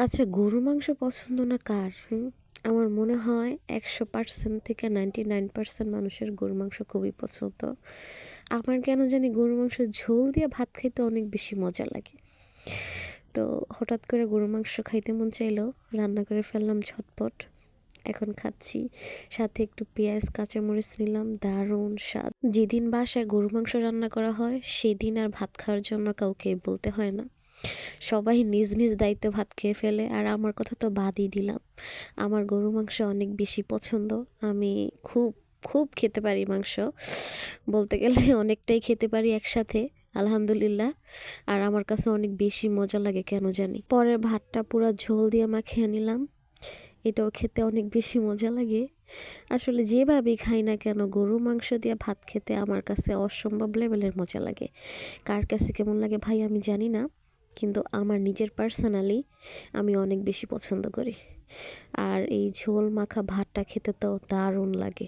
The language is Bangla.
আচ্ছা, গরুর মাংস পছন্দ না কার? আমার মনে হয় ১০০% থেকে 99% মানুষের গরুর মাংস খুবই পছন্দ। আমার কেন জানি গরুর মাংস ঝোল দিয়ে ভাত খাইতে অনেক বেশি মজা লাগে। তো হঠাৎ করে গরুর মাংস খাইতে মন চাইলো, রান্না করে ফেললাম ঝটপট। এখন খাচ্ছি, সাথে একটু পেঁয়াজ কাঁচামরিচ নিলাম, দারুণ স্বাদ। যেদিন বাসায় গরুর মাংস রান্না করা হয় সেদিন আর ভাত খাওয়ার জন্য কাউকে বলতে হয় না। সবাই নিজ নিজ দায়িত্বে ভাত খেয়ে ফেলে, আর আমার কথা তো বাদই দিলাম। আমার গরুর মাংস অনেক বেশি পছন্দ। আমি খুব খুব খেতে পারি মাংস, বলতে গেলে অনেকটাই খেতে পারি একসাথে, আলহামদুলিল্লাহ। আর আমার কাছে অনেক বেশি মজা লাগে কেন জানি। পরে ভাতটা পুরো ঝোল দিয়ে মাখিয়ে নিলাম, এটাও খেতে অনেক বেশি মজা লাগে। আসলে যেভাবেই খাই না কেন গরুর মাংস দিয়ে ভাত খেতে আমার কাছে অসম্ভব লেভেলের মজা লাগে। কার কাছে কেমন লাগে ভাই আমি জানি না, কিন্তু আমার নিজের পার্সোনালি আমি অনেক বেশি পছন্দ করি। আর এই ঝোল মাখা ভাতটা খেতে তো দারুণ লাগে।